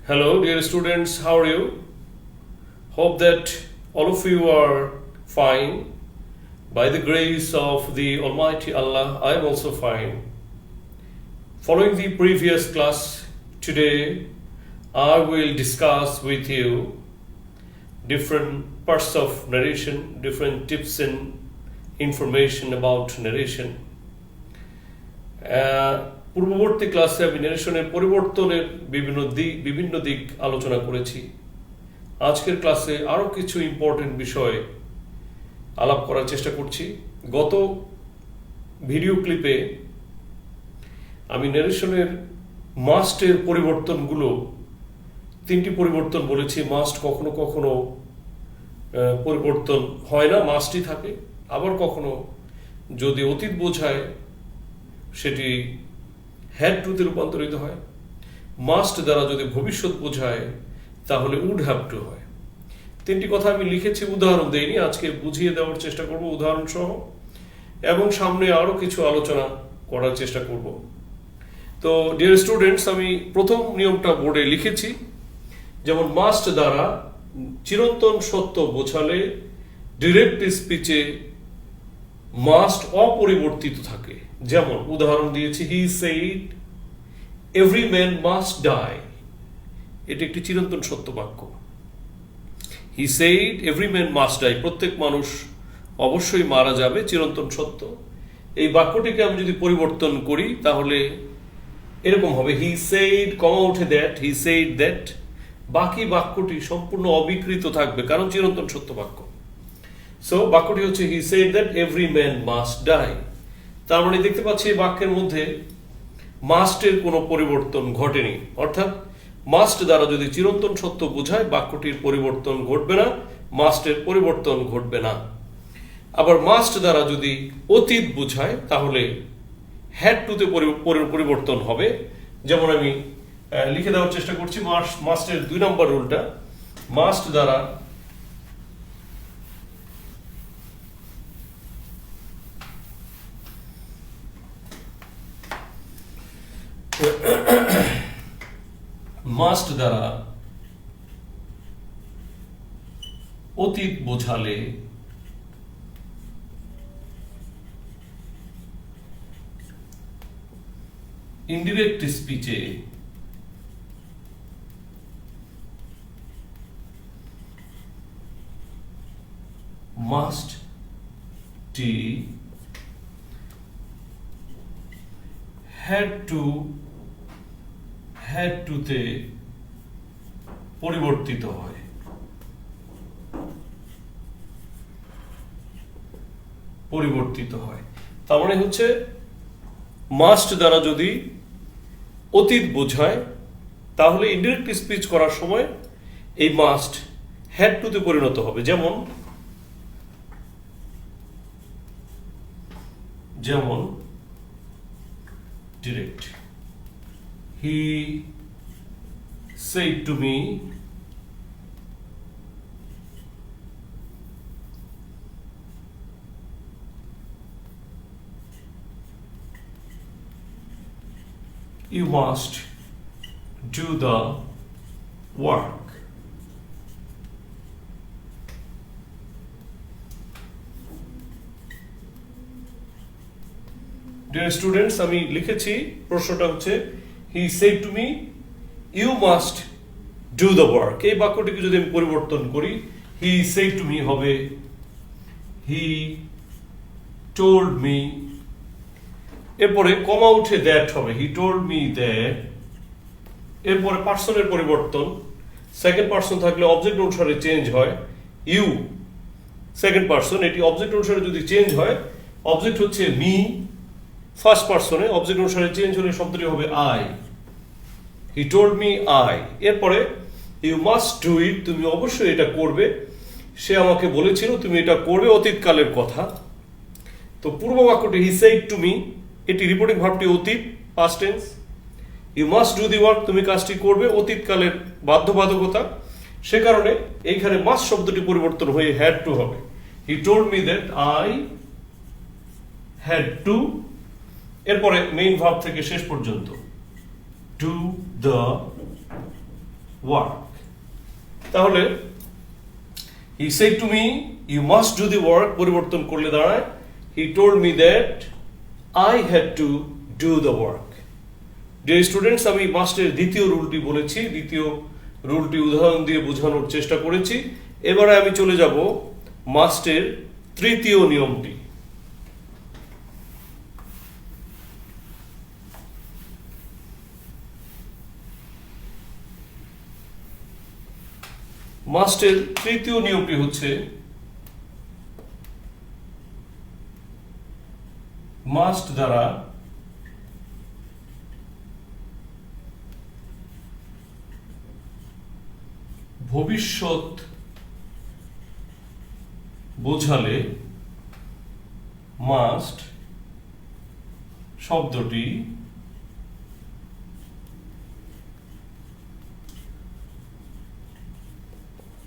Hello, dear students, how are you? Hope that all of you are fine. By the grace of the Almighty Allah, I am also fine. Following the previous class, today I will discuss with you different parts of narration, different tips and information about narration. পূর্ববর্তী ক্লাসে আমি ন্যারেশনের পরিবর্তনের বিভিন্ন দিক আলোচনা করেছি। আজকের ক্লাসে আরও কিছু ইম্পর্টেন্ট বিষয় আলাপ করার চেষ্টা করছি। গত ভিডিও ক্লিপে আমি ন্যারেশনের মাস্টের পরিবর্তনগুলো তিনটি পরিবর্তন বলেছি। মাস্ট কখনো কখনো পরিবর্তন হয় না, মাস্টই থাকে। আবার কখনো যদি অতীত বোঝায় সেটি হ্যাড টুতে রূপান্তরিত হয়। মাস্ট দ্বারা যদি ভবিষ্যৎ বোঝায় তাহলে উড হ্যাভ টু হয়। তিনটি কথা আমি লিখেছি, উদাহরণ দেইনি। আজকে বুঝিয়ে দেওয়ার চেষ্টা করব উদাহরণ সহ, এবং সামনে আরও কিছু আলোচনা করার চেষ্টা করব। তো ডিয়ার স্টুডেন্টস, আমি প্রথম নিয়মটা বোর্ডে লিখেছি। যেমন মাস্ট দ্বারা চিরন্তন সত্য বোঝালে ডিরেক্ট স্পিচে মাস্ট অপরিবর্তিত থাকে। যেমন উদাহরণ দিয়েছি, he said every man must die. এটি একটি চিরন্তন সত্য বাক্য। He said every man must die, প্রত্যেক মানুষ অবশ্যই মারা যাবে, চিরন্তন সত্য। এই বাক্যটিকে আমি যদি পরিবর্তন করি তাহলে এরকম হবে, হি সেইড কমা উঠে দ্যাট, হি সেইড দ্যাট। বাকি বাক্যটি সম্পূর্ণ অবিকৃত থাকবে, কারণ চিরন্তন সত্য বাক্য। সো বাক্যটি হচ্ছে he said that every man must die. তার মানে দেখতে পাচ্ছি এই বাক্যের মধ্যে মাস্টের কোনো পরিবর্তন ঘটেনি। অর্থাৎ মাস্ট দ্বারা যদি চিরন্তন সত্য বোঝায় বাক্যটির পরিবর্তন ঘটবে না, মাস্টের পরিবর্তন ঘটবে না। আবার মাস্ট দ্বারা যদি অতীত বোঝায় তাহলে হ্যাড টুতে পরিবর্তন হবে। যেমন আমি লিখে দেওয়ার চেষ্টা করছি মাস্টের 2 নম্বর রুলটা। মাস্ট দ্বারা মাস্ট দ্বারা অতীত বোঝালে ইনডিরেক্ট স্পিচে মাস্ট টি হ্যাড টুতে পরিবর্তিত হয়। তার মানে হচ্ছে মাস্ট দ্বারা যদি অতীত বোঝায় তাহলে ইনডিরেক্ট স্পিচ করার সময় এই মাস্ট হ্যাড টুতে পরিণত হবে। যেমন direct, he said to me you must do the work. Dear students, আমি লিখেছি, প্রশ্নটা হচ্ছে he said to me you must do the work। এই বাক্যটিকে যদি আমি পরিবর্তন করি, he said to me হবে he told me, এরপরে কমা উঠে দ্যাট হবে he told me that। এরপরে পার্সনের পরিবর্তন, সেকেন্ড পার্সন থাকলে অবজেক্ট অনুসারে চেঞ্জ হয়। ইউ সেকেন্ড পার্সন, এটি অবজেক্ট অনুসারে যদি চেঞ্জ হয়, অবজেক্ট হচ্ছে মি ফার্স্ট পার্সনে, অবজেক্ট অনুসারে চেঞ্জ হলে শব্দটি হবে I. He told me I. এরপরে ইউ মাস্ট ডু ইট, তুমি অবশ্যই এটা করবে, সে আমাকে বলেছিল তুমি এটা করবে, অতীতকালের কথা। তো পূর্ব বাক্যটি হি সেইড টু মি, এটি রিপোর্টিং ভার্বটি অতীত, past tense. You must do the work, তুমি কাজটি করবে, অতীতকালের বাধ্যবাধকতা। সে কারণে এইখানে মাস্ট শব্দটি পরিবর্তন হয়ে হ্যাড টু হবে। He told me that I had to. এরপরে মেইন ভার্ব থেকে শেষ পর্যন্ত ডু দ্য work. তাহলে he said to me, you must do the work, পরিবর্তন করলে দাঁড়ায় he told me that I had to do the work. Dear students, আমি মাস্টের দ্বিতীয় রুলটি বলেছি, দ্বিতীয় রুলটি উদাহরণ দিয়ে বোঝানোর চেষ্টা করেছি। এবারে আমি চলে যাব মাস্টের তৃতীয় নিয়মটি। মাস্টের তৃতীয় নিয়মটি হচ্ছে মাস্ট দ্বারা ভবিষ্যৎ বোঝালে মাস্ট শব্দটি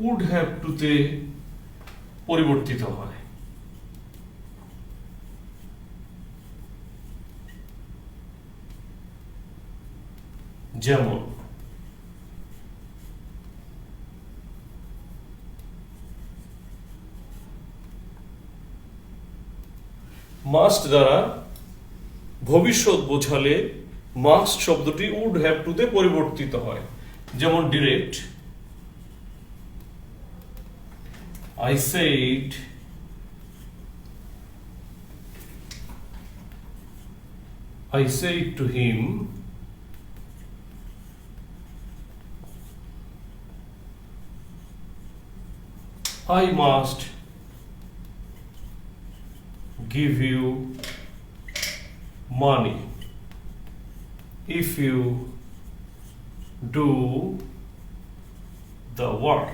would have to তে পরিবর্তিত হয়। যেমন মাস্ট দ্বারা ভবিষ্যৎ বোঝালে মাস্ট শব্দটি would have to তে পরিবর্তিত হয়। যেমন direct I said to him I must give you money if you do the work.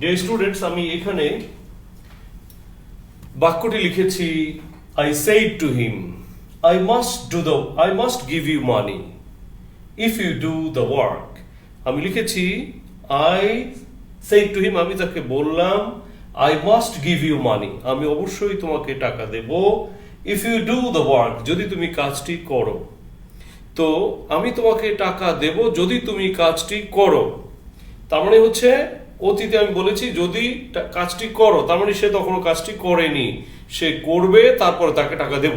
Dear students, আমি এখানে বাক্যটি লিখেছি I said to him I must give you money if you do the work. আমি লিখেছি I said to him, আমি তাকে বললাম I must give you money, আমি অবশ্যই তোমাকে টাকা দেব if you do the work, যদি তুমি কাজটি করো। তো আমি তোমাকে টাকা দেব যদি তুমি কাজটি করো, তার মানে হচ্ছে অতীতে আমি বলেছি যদি কাজটি করো, তার মানে সে তখনও কাজটি করেনি, সে করবে তারপরে তাকে টাকা দেব।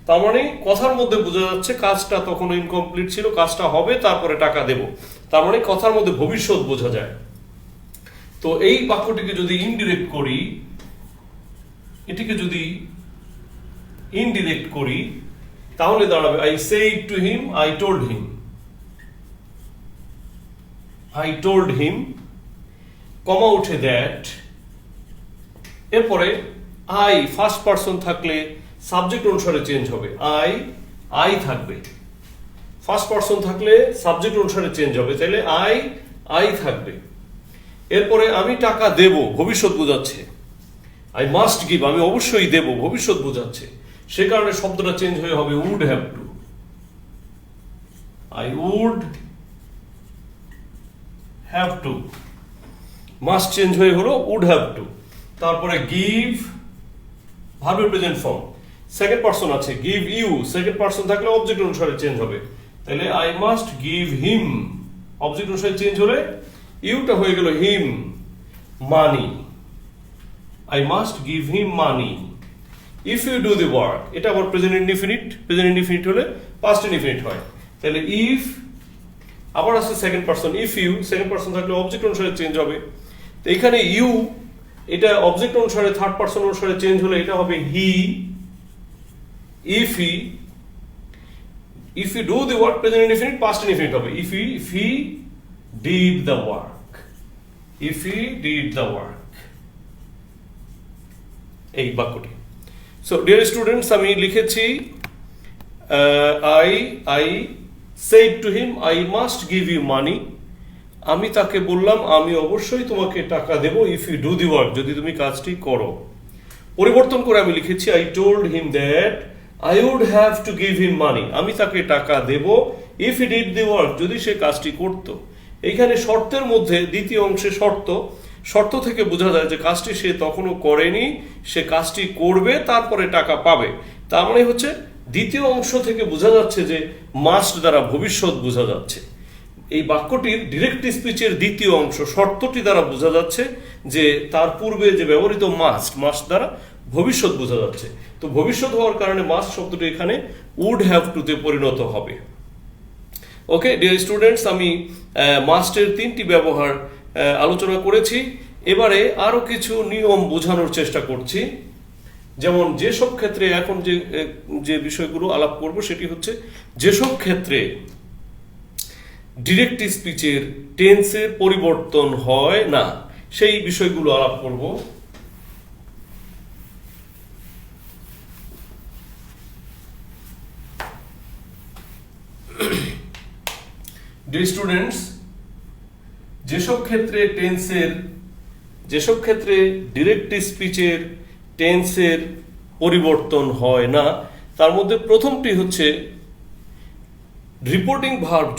তার মানে কথার মধ্যে বোঝা যাচ্ছে কাজটা তখনও ইনকমপ্লিট ছিল, কাজটা হবে তারপরে টাকা দেব, তার মানে কথার মধ্যে ভবিষ্যৎ বোঝা যায়। তো এই বাক্যটিকে যদি ইনডিরেক্ট করি, এটিকে যদি ইনডিরেক্ট করি তাহলে দাঁড়াবে I said to him, I told him, কমা উঠে দ্যাট, এরপরে I ফার্স্ট পারসন থাকলে সাবজেক্ট অনুসারে চেঞ্জ হবে, I থাকবে, ফার্স্ট পারসন থাকলে সাবজেক্ট অনুসারে চেঞ্জ হবে, তাহলে I থাকবে। এরপরে আমি টাকা দেব, ভবিষ্যৎ বোঝাচ্ছে, I must give, আমি অবশ্যই দেব, ভবিষ্যৎ বোঝাচ্ছে, সে কারণে শব্দটা চেঞ্জ হয়ে হবে would have to, I would have to, must change হয়ে হলো would have to। তারপরে give, ভার্বের প্রেজেন্ট ফর্ম, সেকেন্ড পারসন আছে give you, সেকেন্ড পারসন থাকলে অবজেক্ট অনুসারে চেঞ্জ হবে, তাহলে I must give him, object অনুসারে চেঞ্জ হলে ইউটা হয়ে গেল him, money, I must give him money if you do the work, এটা আবার প্রেজেন্ট ইনডিফিনিট হলে পাস্ট ইনডিফিনিট হয়, তাহলে if, আবার আছে second person if you, second person থাকলে অবজেক্ট অনুসারে চেঞ্জ হবে, তো এখানে ইউ এটা অবজেক্ট অনুসারে থার্ড পারসন অনুসারে চেঞ্জ হলে এটা হবে he, if you do the work, present indefinite past indefinite হবে, if he did the work, এই বাক্যটি। সো ডিয়ার স্টুডেন্টস, আমি লিখেছি I said to him I must give you money, আমি তাকে বললাম আমি অবশ্যই তোমাকে টাকা দেব if you do the work, যদি তুমি কাজটি করো। পরিবর্তন করে আমি লিখেছি I told him that I would have to give him money, আমি তাকে টাকা দেব if he did the work, যদি সে কাজটি করত। এইখানে শর্তের মধ্যে দ্বিতীয় অংশে শর্ত থেকে বোঝা যায় যে কাজটি সে তখনও করেনি, সে কাজটি করবে তারপরে টাকা পাবে। তার মানে হচ্ছে দ্বিতীয় অংশ থেকে বোঝা যাচ্ছে যে মাস্ট দ্বারা ভবিষ্যৎ বোঝা যাচ্ছে। এই বাক্যটির ডিরেক্ট স্পিচের দ্বিতীয় অংশ শর্তটি দ্বারা বোঝা যাচ্ছে যে তার পূর্বে যে ব্যবহৃত মাস্ট দ্বারা ভবিষ্যৎ বোঝা যাচ্ছে। তো ভবিষ্যৎ হওয়ার কারণে মাস্ট শব্দটি এখানে উড হ্যাভ টুতে পরিণত হবে। ওকে ডিয়ার স্টুডেন্টস, আমি মাস্টের 3টি ব্যবহার আলোচনা করেছি। এবারে আরো কিছু নিয়ম বোঝানোর চেষ্টা করছি। যেমন যেসব ক্ষেত্রে এখন যে বিষয়গুলো আলাপ করব সেটি হচ্ছে যেসব ক্ষেত্রে ডিরেক্ট স্পিচের টেন্সের পরিবর্তন হয় না সেই বিষয়গুলো আলাপ করব। ডিয়ার স্টুডেন্টস, যেসব ক্ষেত্রে ডিরেক্ট স্পিচের টেন্সের পরিবর্তন হয় না তার মধ্যে প্রথমটি হচ্ছে রিপোর্টিং ভার্ব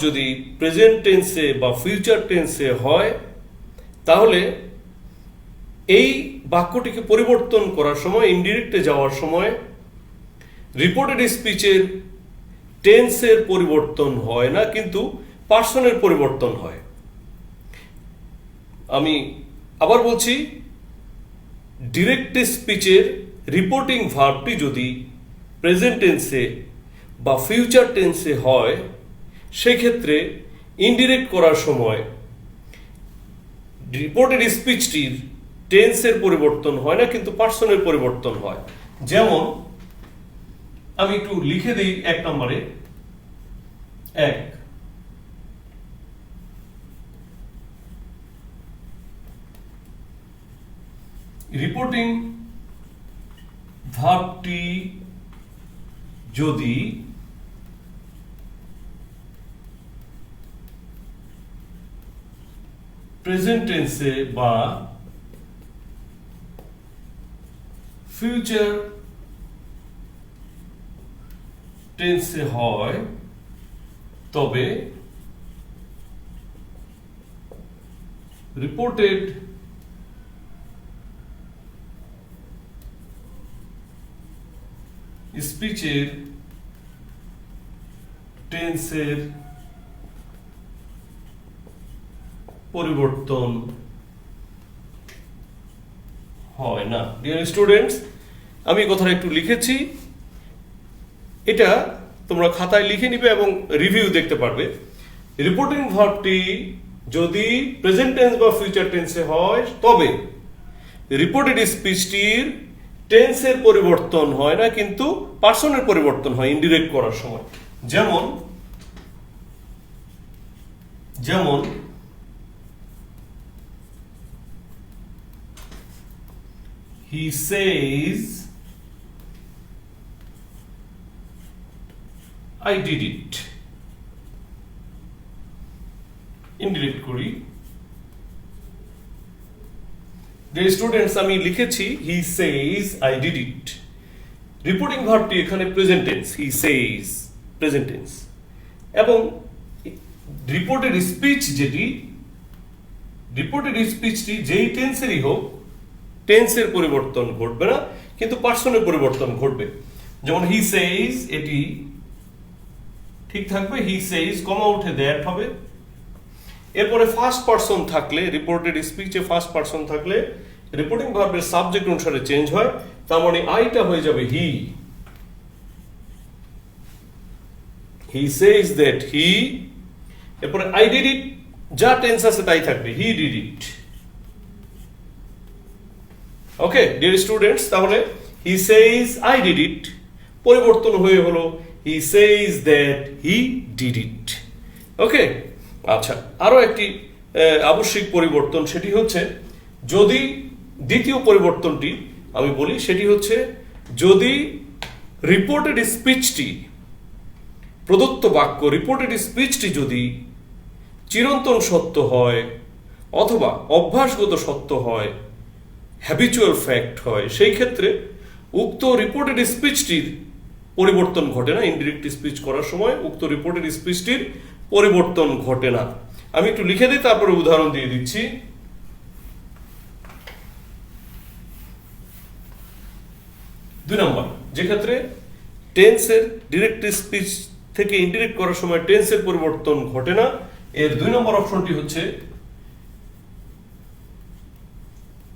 যদি প্রেজেন্ট টেন্সে বা ফিউচার টেন্সে হয় তাহলে এই বাক্যটিকে পরিবর্তন করার সময়, ইনডিরেক্টে যাওয়ার সময় রিপোর্টেড স্পিচের টেন্সের পরিবর্তন হয় না, কিন্তু পার্সনের পরিবর্তন হয়। আমি আবার বলছি, ডিরেক্ট স্পিচের রিপোর্টিং ভার্বটি যদি প্রেজেন্ট টেন্সে বা ফিউচার টেন্সে হয় সেক্ষেত্রে ইনডিরেক্ট করার সময় রিপোর্টেড স্পিচটির টেন্সের পরিবর্তন হয় না, কিন্তু পার্সনের পরিবর্তন হয়। যেমন আমি একটু লিখে দিই 1 নম্বরে। 1, রিপোর্টিং ভার্বটি যদি প্রেজেন্ট টেন্সে বা ফিউচার টেন্সে হয় তবে রিপোর্টেড স্পিচের টেন্সের পরিবর্তন হয় না। ডিয়ার স্টুডেন্টস, আমি কথাটা একটু লিখেছি, এটা তোমরা খাতায় লিখে নিবে এবং রিভিউ দেখতে পারবে। রিপোর্টিং ভার্বটি যদি প্রেজেন্ট টেন্স বা ফিউচার টেন্সে হয় তবে রিপোর্টেড স্পিচটির টেন্সের পরিবর্তন হয় না, কিন্তু পার্সনের পরিবর্তন হয় ইনডিরেক্ট করার সময়। যেমন he says I did it, indirect করি। ডিয়ার স্টুডেন্টস, আমি লিখেছি he says I did it, reporting ভার্বটি এখানে present tense, he says present tense, এবং রিপোর্টেড স্পিচটি যেই টেন্সেরই হোক টেন্সের পরিবর্তন ঘটবে না, কিন্তু পার্সনের পরিবর্তন ঘটবে। যেমন he says, এটি ঠিক থাকবে, he says কমা উঠে দ্যাট হবে। এরপরে ফার্স্ট পারসন থাকলে, রিপোর্টেড স্পিচে ফার্স্ট পারসন থাকলে রিপোর্টিং ভার্বের সাবজেক্ট অনুসারে চেঞ্জ হয়, তার মানে আইটা হয়ে যাবে হি। he says that he, এরপরে I did it, যা টেন্স আছে তাই থাকবে, he did it। Okay dear students, তাহলে he says I did it পরিবর্তন হয়ে হলো he says that he did it। ওকে, আচ্ছা, আরো একটি আবশ্যিক পরিবর্তন, সেটি হচ্ছে যদি দ্বিতীয় পরিবর্তনটি আমি বলি, সেটি হচ্ছে যদি রিপোর্টেড স্পিচটি, প্রদত্ত বাক্য রিপোর্টেড স্পিচটি যদি চিরন্তন সত্য হয় অথবা অভ্যাসগত সত্য হয়, হ্যাবিচুয়াল ফ্যাক্ট হয়, সেই ক্ষেত্রে উক্ত রিপোর্টেড স্পিচটির পরিবর্তন ঘটে না। ইনডিরেক্ট স্পিচ করার সময় উক্ত রিপোর্টেড স্পিচটির পরিবর্তন ঘটে না। আমি একটু লিখে দিই, তারপরে উদাহরণ দিয়ে দিচ্ছি। দুই নম্বর, যে ক্ষেত্রে টেন্সের ডিরেক্ট স্পিচ থেকে ইনডিরেক্ট করার সময় টেন্সের পরিবর্তন ঘটে না। এর 2 নম্বর অপশনটি হচ্ছে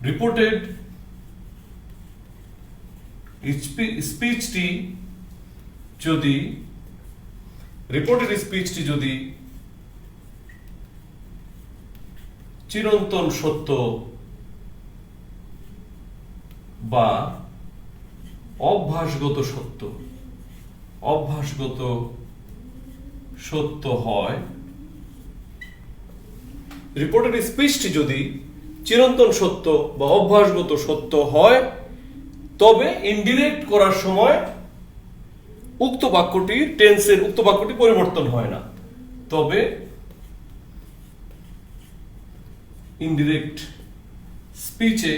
রিপোর্টেড স্পিচটি যদি চিরন্তন সত্য বা অভ্যাসগত সত্য হয়, রিপোর্টেড স্পিচটি যদি চিরন্তন সত্য বা অভ্যাসগত সত্য হয়, তবে ইনডিরেক্ট করার সময় উক্ত বাক্যটি পরিবর্তন হয় না। তবে ইনডিরেক্ট স্পিচে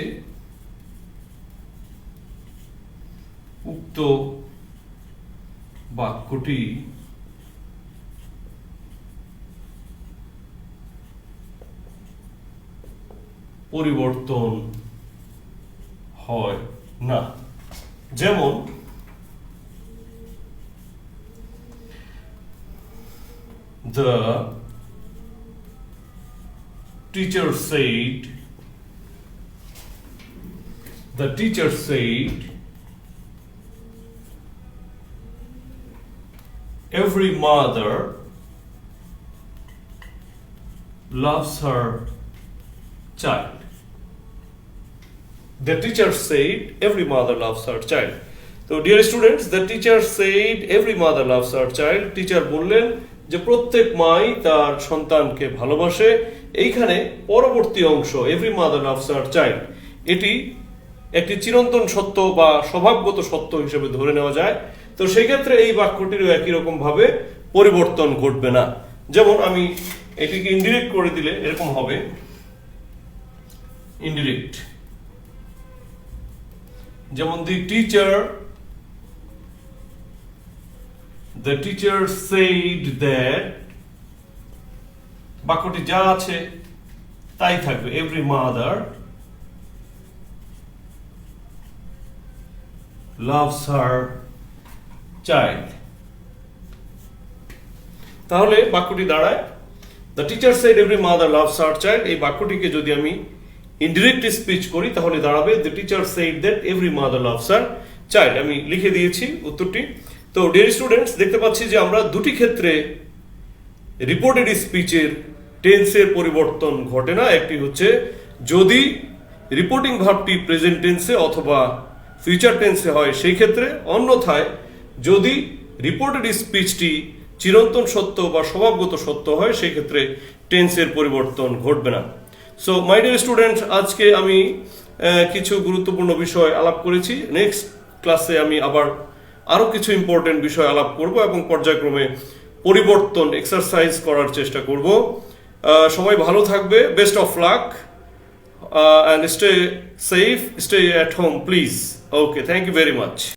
উক্ত বাক্যটি পরিবর্তন হয় না। যেমন the teacher said every mother loves her child. The teacher said every mother loves her child. So dear students, the teacher said every mother loves her child. Teacher বললেন যে প্রত্যেক মাই তার সন্তানকে ভালোবাসে। এইখানে পরবর্তী অংশ every mother loves her child, এটি একটি চিরন্তন সত্য বা স্বভাবগত সত্য হিসেবে ধরে নেওয়া যায়। তো সেই ক্ষেত্রে এই বাক্যটিরও একই রকম ভাবে পরিবর্তন ঘটবে না। যেমন আমি এটিকে ইনডিরেক্ট করে দিলে এরকম হবে, ইনডিরেক্ট, যেমন the teacher said that, বাক্যটি যা আছে তাই থাকবে, every mother loves her child। তাহলে বাক্যটি দাঁড়ায় the teacher said every mother loves her child। এই বাক্যটিকে যদি আমি ইনডিরেক্ট স্পিচ করি তাহলে দাঁড়াবে the teacher said that every mother loves her child। আমি লিখে দিয়েছি উত্তরটি। তো ডিয়ার স্টুডেন্টস, দেখতে পাচ্ছি যে আমরা দুটি ক্ষেত্রে রিপোর্টেড স্পিচের টেন্সের পরিবর্তন ঘটে না। একটি হচ্ছে যদি রিপোর্টিং ভার্বটি প্রেজেন্ট টেন্সে অথবা ফিউচার টেন্সে হয় সেই ক্ষেত্রে, অন্যথায় যদি রিপোর্টেড স্পিচটি চিরন্তন সত্য বা স্বভাবগত সত্য হয় সেই ক্ষেত্রে টেন্সের পরিবর্তন ঘটবে না। সো মাই ডিয়ার স্টুডেন্টস, আজকে আমি কিছু গুরুত্বপূর্ণ বিষয় আলাপ করেছি। নেক্সট ক্লাসে আমি আরো কিছু ইম্পর্টেন্ট বিষয় আলাপ করব এবং পর্যায়ক্রমে পরিবর্তন এক্সারসাইজ করার চেষ্টা করব। সবাই ভালো থাকবে, best of luck, and stay safe, stay at home please. Okay, thank you very much.